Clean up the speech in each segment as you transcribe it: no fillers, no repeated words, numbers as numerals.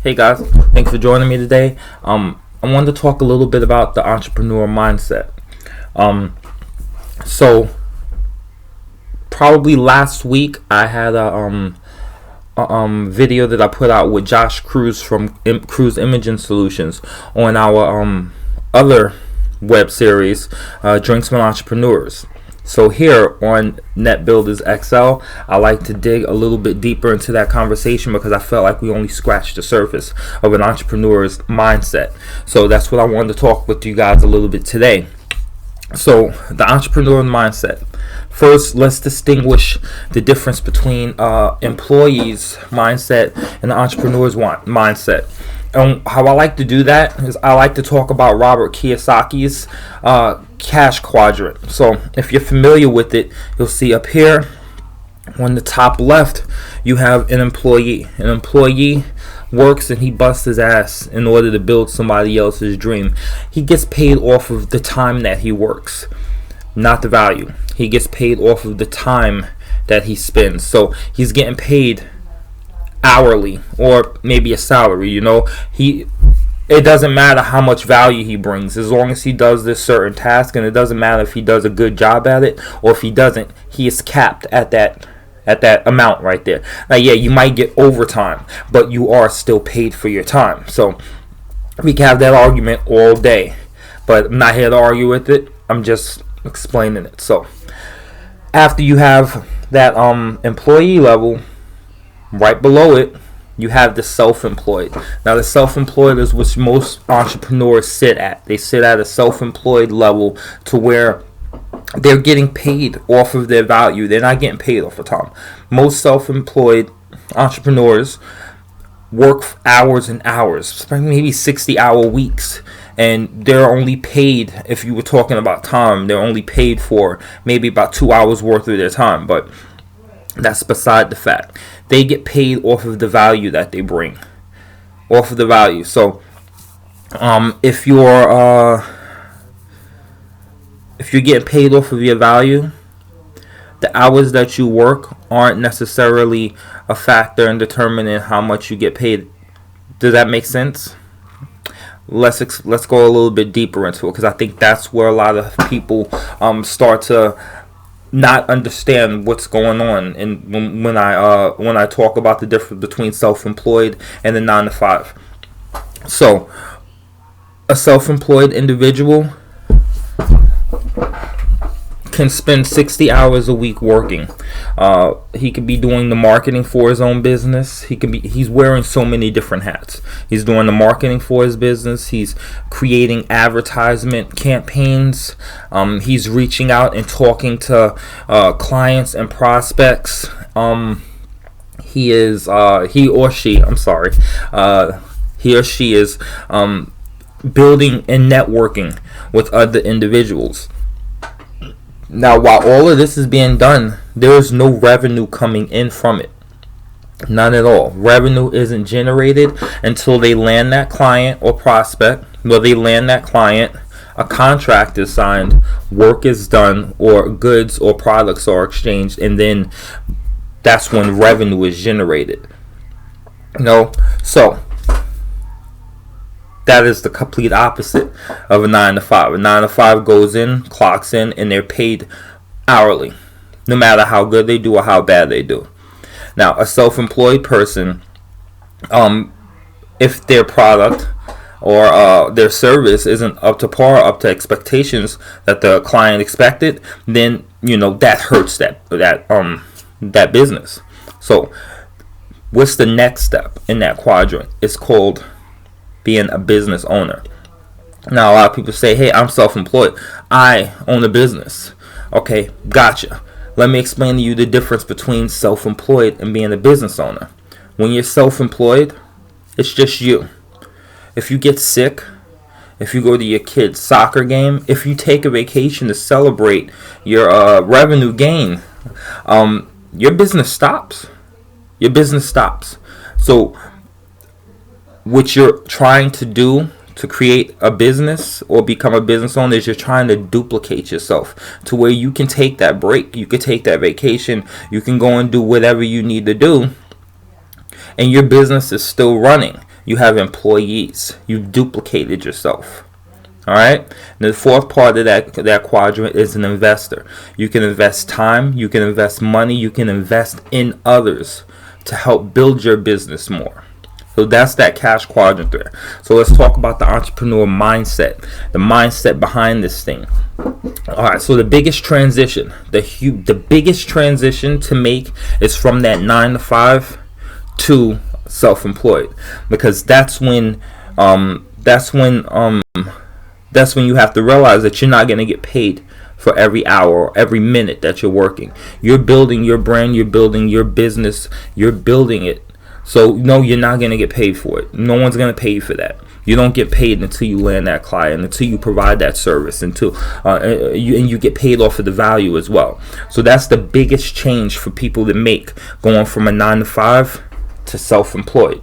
Hey guys, thanks for joining me today. I wanted to talk a little bit about the entrepreneur mindset. So probably last week I had a video that I put out with Josh Cruz from Cruz Imaging Solutions on our other web series, Drinks with Entrepreneurs. So here on Net Builders XL, I like to dig a little bit deeper into that conversation because I felt like we only scratched the surface of an entrepreneur's mindset. So that's what I wanted to talk with you guys a little bit today. So the entrepreneur mindset. First, let's distinguish the difference between employees' mindset and the entrepreneur's mindset. And how I like to do that is I like to talk about Robert Kiyosaki's cash quadrant. So if you're familiar with it, you'll see up here on the top left, you have an employee. An employee works and he busts his ass in order to build somebody else's dream. He gets paid off of the time that he works, not the value. He gets paid off of the time that he spends. So he's getting paid hourly or maybe a salary. It doesn't matter how much value he brings as long as he does this certain task, and it doesn't matter if he does a good job at it or if he doesn't. He is capped at that amount right there. Now, yeah, you might get overtime, but you are still paid for your time. So we can have that argument all day, but I'm not here to argue with it. I'm just explaining it. So after you have that employee level, right below it, you have the self-employed. Now, the self-employed is what most entrepreneurs sit at. They sit at a self-employed level to where they're getting paid off of their value. They're not getting paid off of time. Most self-employed entrepreneurs work hours and hours, maybe 60-hour weeks. And they're only paid, if you were talking about time, they're only paid for maybe about 2 hours worth of their time. But that's beside the fact. They get paid off of the value that they bring. Off of the value. So, if you're getting paid off of your value, the hours that you work aren't necessarily a factor in determining how much you get paid. Does that make sense? Let's go a little bit deeper into it, because I think that's where a lot of people start to not understand what's going on. And when I talk about the difference between self-employed and the 9-to-5. So a self-employed individual can spend 60 hours a week working. He could be doing the marketing for his own business. He's wearing so many different hats. He's doing the marketing for his business. He's creating advertisement campaigns. He's reaching out and talking to clients and prospects. He or she is building and networking with other individuals. Now, while all of this is being done, there is no revenue coming in from it. None at all. Revenue isn't generated until they land that client or prospect. Well, they land that client, a contract is signed, work is done, or goods or products are exchanged, and then that's when revenue is generated. So that is the complete opposite of a 9-to-5. A 9-to-5 goes in, clocks in, and they're paid hourly, no matter how good they do or how bad they do. Now, a self-employed person, if their product or their service isn't up to par, up to expectations that the client expected, then that hurts that business. So, what's the next step in that quadrant? It's called being a business owner. Now, a lot of people say, hey, I'm self-employed. I own a business. Okay, gotcha. Let me explain to you the difference between self-employed and being a business owner. When you're self-employed, it's just you. If you get sick, if you go to your kid's soccer game, if you take a vacation to celebrate your revenue gain, your business stops. Your business stops. So what you're trying to do to create a business or become a business owner is you're trying to duplicate yourself to where you can take that break, you can take that vacation, you can go and do whatever you need to do, and your business is still running. You have employees. You've duplicated yourself. All right. And the fourth part of that quadrant is an investor. You can invest time. You can invest money. You can invest in others to help build your business more. So that's that cash quadrant there. So let's talk about the entrepreneur mindset, the mindset behind this thing. All right. So the biggest transition, the biggest transition to make is from that 9 to 5 to self-employed, because that's when you have to realize that you're not going to get paid for every hour or every minute that you're working. You're building your brand, you're building your business, you're building it. So no, you're not going to get paid for it. No one's going to pay you for that. You don't get paid until you land that client, until you provide that service, until you get paid off of the value as well. So that's the biggest change for people to make, going from a 9 to 5 to self-employed,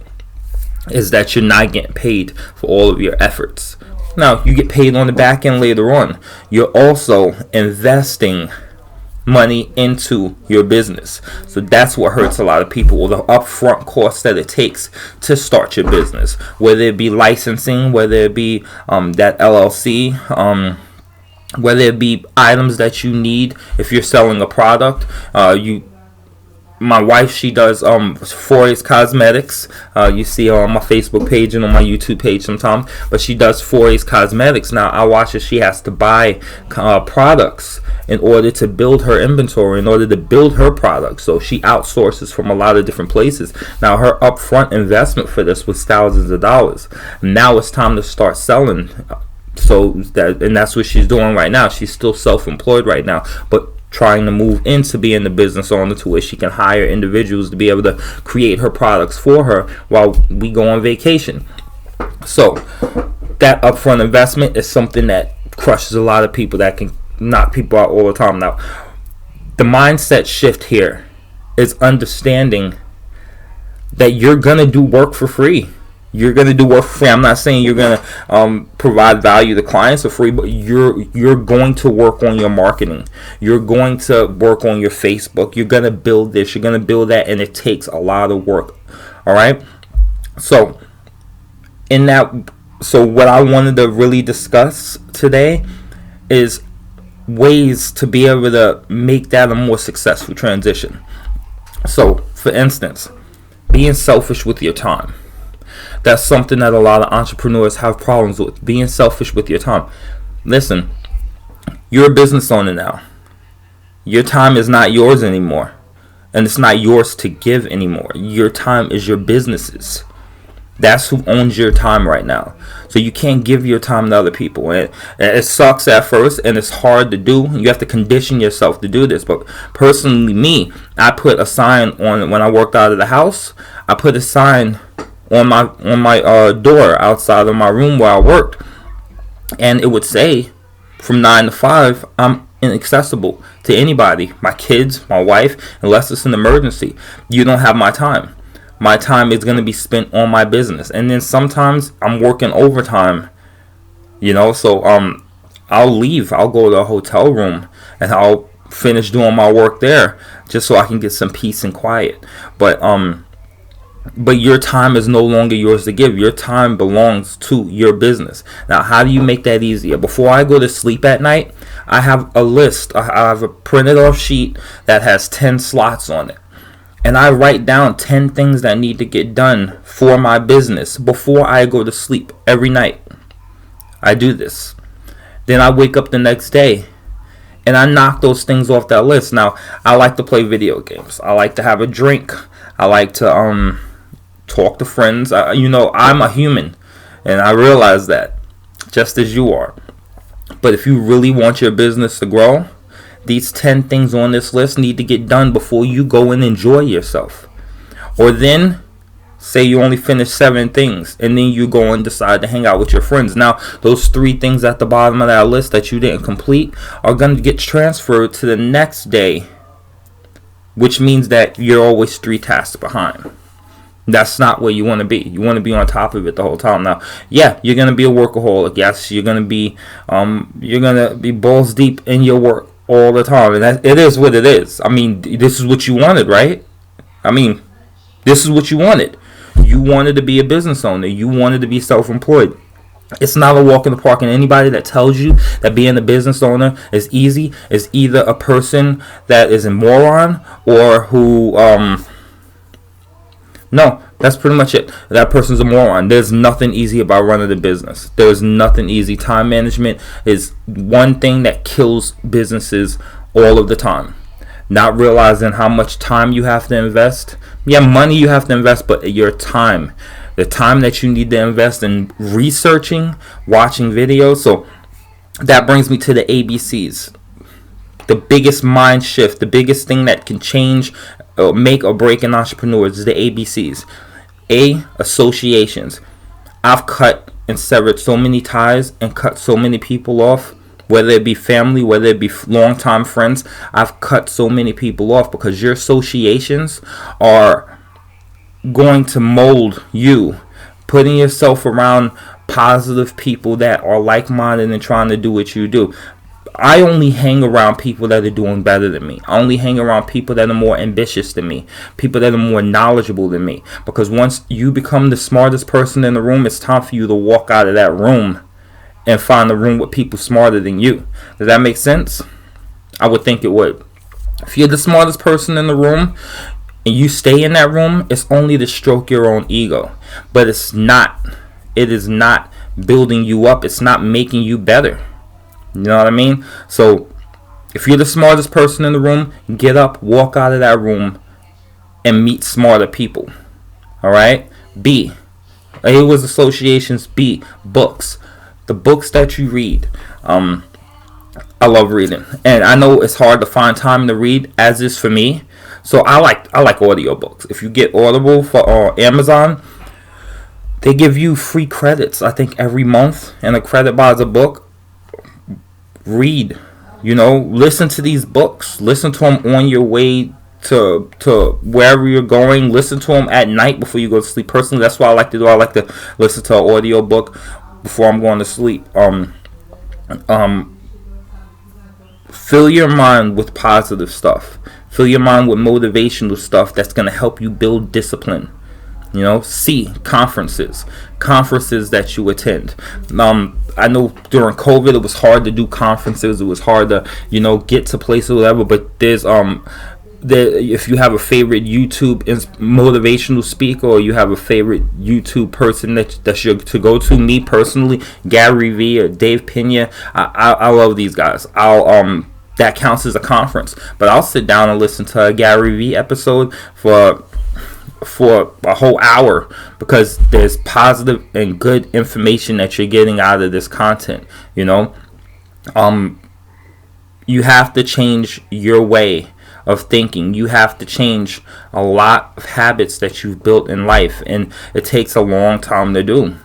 is that you're not getting paid for all of your efforts. Now, you get paid on the back end later on. You're also investing money into your business. So that's what hurts a lot of people, the upfront cost that it takes to start your business, whether it be licensing, whether it be that LLC, whether it be items that you need. If you're selling a product, my wife, she does Forays Cosmetics. You see her on my Facebook page and on my YouTube page sometimes. But she does Forays Cosmetics. Now, I watch her. She has to buy products in order to build her inventory, in order to build her products. So she outsources from a lot of different places. Now, her upfront investment for this was thousands of dollars. Now it's time to start selling. And that's what she's doing right now. She's still self-employed right now, but trying to move into being the business owner, to where she can hire individuals to be able to create her products for her while we go on vacation. So that upfront investment is something that crushes a lot of people, that can knock people out all the time. Now, the mindset shift here is understanding that you're going to do work for free. You're going to do work for free. I'm not saying you're going to provide value to clients for free, but you're going to work on your marketing. You're going to work on your Facebook. You're going to build this. You're going to build that, and it takes a lot of work. All right? So what I wanted to really discuss today is ways to be able to make that a more successful transition. So, for instance, being selfish with your time. That's something that a lot of entrepreneurs have problems with, being selfish with your time. Listen, you're a business owner now. Your time is not yours anymore. And it's not yours to give anymore. Your time is your business's. That's who owns your time right now. So you can't give your time to other people. And it sucks at first, and it's hard to do. You have to condition yourself to do this. But personally, me, I put a sign on when I worked out of the house. I put a sign on my door outside of my room where I worked, and it would say, from 9 to 5, I'm inaccessible to anybody, my kids, my wife, unless it's an emergency. You don't have my time. My time is going to be spent on my business. And then sometimes I'm working overtime, so I'll leave. I'll go to a hotel room and I'll finish doing my work there just so I can get some peace and quiet. But your time is no longer yours to give. Your time belongs to your business. Now, how do you make that easier? Before I go to sleep at night, I have a list. I have a printed off sheet that has 10 slots on it. And I write down 10 things that need to get done for my business before I go to sleep every night. I do this. Then I wake up the next day and I knock those things off that list. Now, I like to play video games. I like to have a drink. I like to talk to friends. I'm a human, and I realize that, just as you are. But if you really want your business to grow, these 10 things on this list need to get done before you go and enjoy yourself. Or then, say you only finish 7 things, and then you go and decide to hang out with your friends. Now, those 3 things at the bottom of that list that you didn't complete are going to get transferred to the next day, which means that you're always 3 tasks behind. That's not where you want to be. You want to be on top of it the whole time. Now, yeah, you're going to be a workaholic. Yes, you're going to be balls deep in your work all the time, and it is what it is. I mean, this is what you wanted, right? This is what you wanted. You wanted to be a business owner. You wanted to be self-employed. It's not a walk in the park, and anybody that tells you that being a business owner is easy is either a person that is a moron or who no, that's pretty much it. That person's a moron. There's nothing easy about running a business. There's nothing easy. Time management is one thing that kills businesses all of the time. Not realizing how much time you have to invest. Yeah, money you have to invest, but your time. The time that you need to invest in researching, watching videos. So that brings me to the ABCs. The biggest mind shift, the biggest thing that can change, make or break an entrepreneur is the ABCs. A, associations. I've cut and severed so many ties and cut so many people off, whether it be family, whether it be longtime friends. I've cut so many people off because your associations are going to mold you. Putting yourself around positive people that are like-minded and trying to do what you do. I only hang around people that are doing better than me. I only hang around people that are more ambitious than me, people that are more knowledgeable than me, because once you become the smartest person in the room, it's time for you to walk out of that room and find a room with people smarter than you. Does that make sense? I would think it would. If you're the smartest person in the room and you stay in that room, it's only to stroke your own ego. But it is not building you up. It's not making you better. You know what I mean? So if you're the smartest person in the room, get up, walk out of that room, and meet smarter people. Alright? B. A was associations. B, books. The books that you read. I love reading. And I know it's hard to find time to read, as is for me. So I like audiobooks. If you get Audible for Amazon, they give you free credits, I think, every month, and a credit buys a book. Read, listen to these books. Listen to them on your way to wherever you're going. Listen to them at night before you go to sleep. Personally, that's what I like to do. I like to listen to an audiobook before I'm going to sleep. Fill your mind with positive stuff. Fill your mind with motivational stuff that's going to help you build discipline. C, conferences that you attend. I know during COVID it was hard to do conferences. It was hard to, get to places or whatever. But there's if you have a favorite YouTube motivational speaker, or you have a favorite YouTube person that you're to go to, me personally, Gary Vee or Dave Pena, I love these guys. That counts as a conference. But I'll sit down and listen to a Gary Vee episode for a whole hour, because there's positive and good information that you're getting out of this content. You have to change your way of thinking. You have to change a lot of habits that you've built in life, and it takes a long time to do.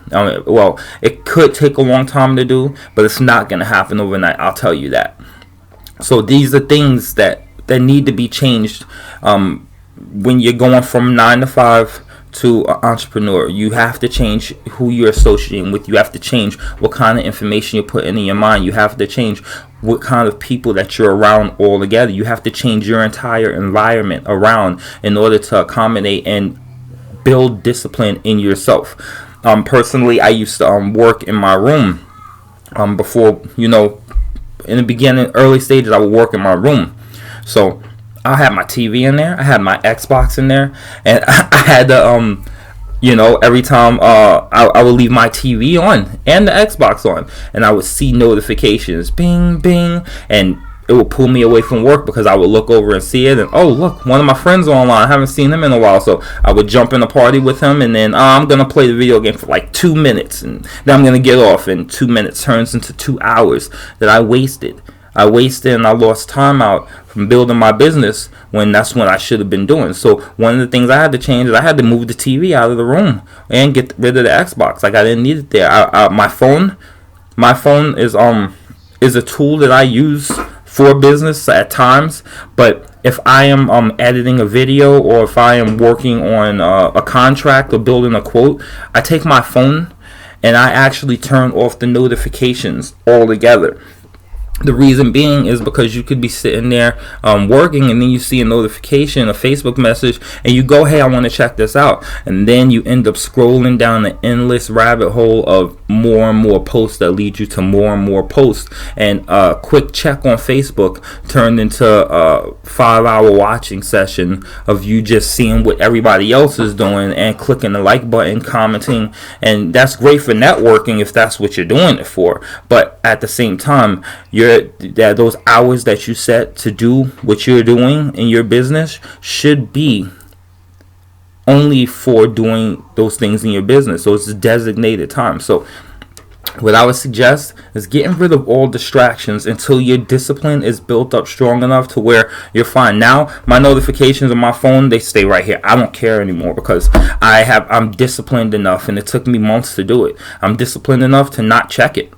It could take a long time to do, but it's not going to happen overnight, I'll tell you that. So these are things that need to be changed. When you're going from 9 to 5 to an entrepreneur, you have to change who you're associating with. You have to change what kind of information you're putting in your mind. You have to change what kind of people that you're around altogether. You have to change your entire environment around in order to accommodate and build discipline in yourself. Personally, I used to work in my room before, in the beginning, early stages, I would work in my room. So I had my TV in there, I had my Xbox in there, and I had to, every time I would leave my TV on and the Xbox on, and I would see notifications, bing, bing, and it would pull me away from work, because I would look over and see it, and oh look, one of my friends are online. I haven't seen him in a while, so I would jump in a party with him, and then I'm gonna play the video game for like 2 minutes, and then I'm gonna get off, and 2 minutes turns into 2 hours that I wasted. And I lost time out from building my business, when that's what I should have been doing. So one of the things I had to change is I had to move the TV out of the room and get rid of the Xbox. Like, I didn't need it there. My phone is a tool that I use for business at times, but if I am editing a video, or if I am working on a contract or building a quote, I take my phone and I actually turn off the notifications altogether. The reason being is because you could be sitting there working, and then you see a notification, a Facebook message, and you go, hey, I want to check this out. And then you end up scrolling down an endless rabbit hole of more and more posts that lead you to more and more posts. And a quick check on Facebook turned into a 5-hour watching session of you just seeing what everybody else is doing and clicking the like button, commenting. And that's great for networking if that's what you're doing it for. But at the same time, that those hours that you set to do what you're doing in your business should be only for doing those things in your business. So it's designated time. So what I would suggest is getting rid of all distractions until your discipline is built up strong enough to where you're fine. Now, my notifications on my phone, they stay right here. I don't care anymore because I'm disciplined enough, and it took me months to do it. I'm disciplined enough to not check it.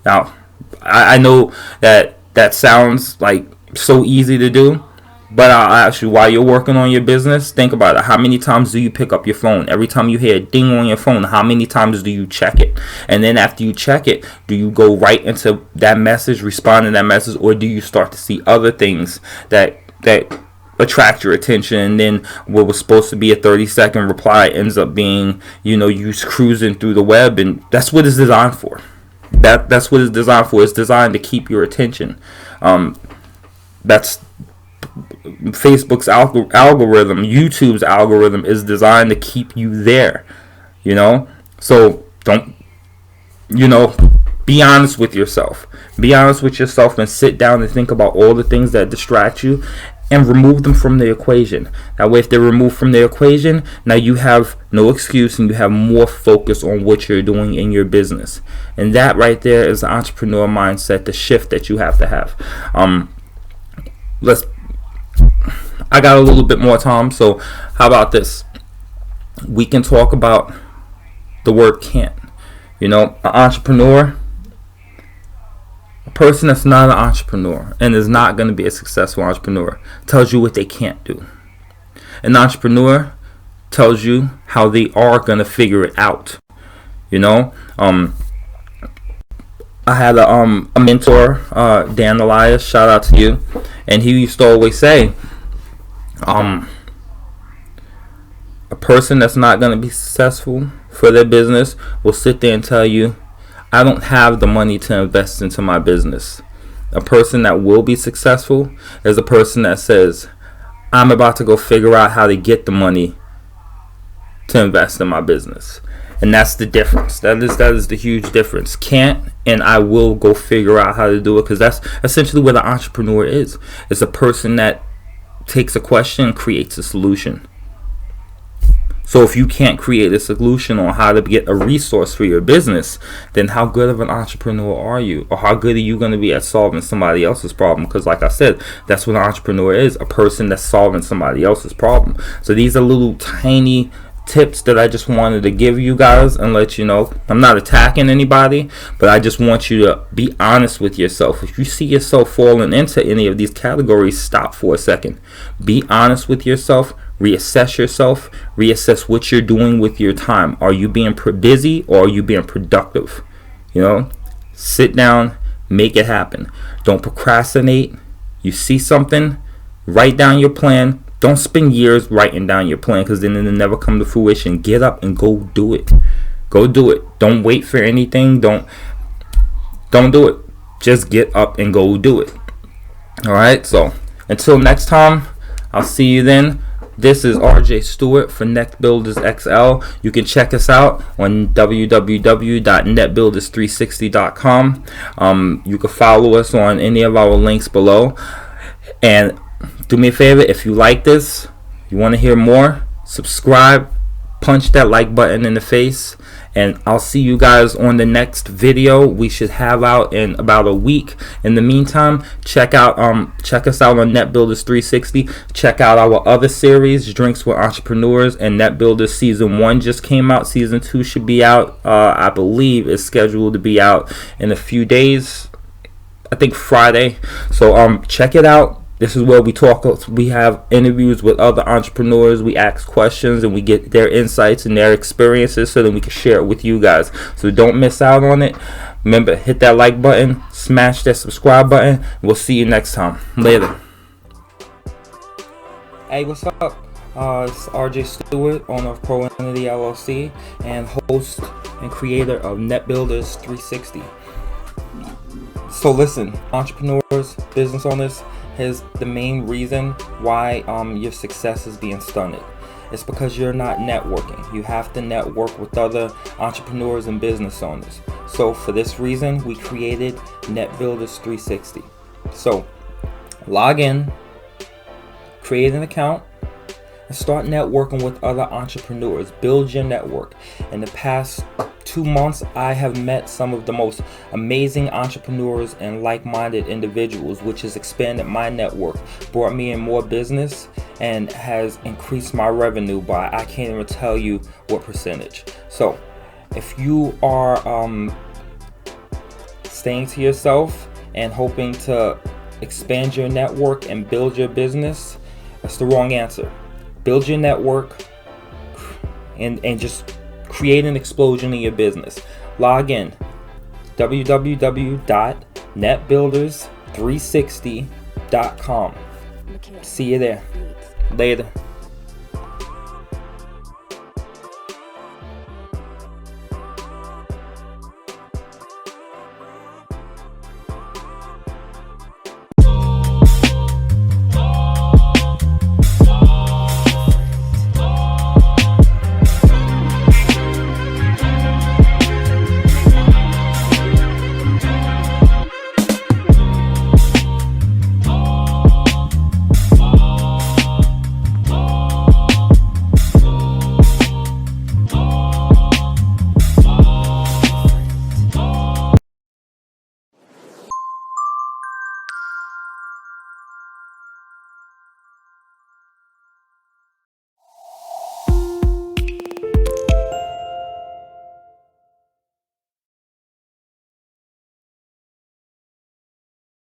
Now, I know that sounds like so easy to do, but I'll ask you, while you're working on your business, think about it. How many times do you pick up your phone? Every time you hear a ding on your phone, how many times do you check it? And then after you check it, do you go right into that message, respond to that message, or do you start to see other things that attract your attention, and then what was supposed to be a 30-second reply ends up being, you cruising through the web? And that's what it's designed for. That's what it's designed for. It's designed to keep your attention. That's Facebook's algorithm. YouTube's algorithm is designed to keep you there. So don't, be honest with yourself. Be honest with yourself and sit down and think about all the things that distract you and remove them from the equation. That way, if they're removed from the equation, now you have no excuse and you have more focus on what you're doing in your business. And that right there is the entrepreneur mindset, the shift that you have to have. I got a little bit more time, so how about this? We can talk about the word can't. An entrepreneur, a person that's not an entrepreneur and is not going to be a successful entrepreneur, tells you what they can't do. An entrepreneur tells you how they are going to figure it out. I had a mentor, Dan Elias, shout out to you, and he used to always say, a person that's not going to be successful for their business will sit there and tell you, I don't have the money to invest into my business. A person that will be successful is a person that says, I'm about to go figure out how to get the money to invest in my business. And that's the difference. That is the huge difference. Can't and I will go figure out how to do it, because that's essentially what an entrepreneur is. It's a person that takes a question and creates a solution. So if you can't create a solution on how to get a resource for your business, then how good of an entrepreneur are you? Or how good are you going to be at solving somebody else's problem? Because like I said, that's what an entrepreneur is, a person that's solving somebody else's problem. So these are little tiny tips that I just wanted to give you guys and let you know. I'm not attacking anybody, but I just want you to be honest with yourself. If you see yourself falling into any of these categories, stop for a second. Be honest with yourself. Reassess yourself. Reassess what you're doing with your time. Are you being busy or are you being productive? Sit down, make it happen. Don't procrastinate. You see something, write down your plan. Don't spend years writing down your plan, because then it'll never come to fruition. Get up and go do it. Go do it. Don't wait for anything. Don't do it. Just get up and go do it. All right. So until next time, I'll see you then. This is RJ Stewart for Net Builders XL. You can check us out on www.netbuilders360.com. You can follow us on any of our links below. And do me a favor, if you like this, you want to hear more, subscribe, punch that like button in the face, and I'll see you guys on the next video we should have out in about a week. In the meantime, check us out on Net Builders 360. Check out our other series, Drinks with Entrepreneurs, and Net Builders Season 1 just came out. Season 2 should be out, I believe it's scheduled to be out in a few days, I think Friday. So check it out. This is where we talk. We have interviews with other entrepreneurs. We ask questions and we get their insights and their experiences so that we can share it with you guys. So don't miss out on it. Remember, hit that like button, smash that subscribe button. We'll see you next time. Later. Hey, what's up? It's RJ Stewart, owner of Pro Entity LLC and host and creator of Net Builders 360. So listen, entrepreneurs, business owners, here's the main reason why your success is being stunted. It's because you're not networking. You have to network with other entrepreneurs and business owners. So for this reason, we created Net Builders 360. So log in, create an account, and start networking with other entrepreneurs. Build your network. In the past 2 months, I have met some of the most amazing entrepreneurs and like-minded individuals, which has expanded my network, brought me in more business, and has increased my revenue by, I can't even tell you what percentage. So if you are staying to yourself and hoping to expand your network and build your business, that's the wrong answer. Build your network and just create an explosion in your business. Log in www.netbuilders360.com. See you there. Later.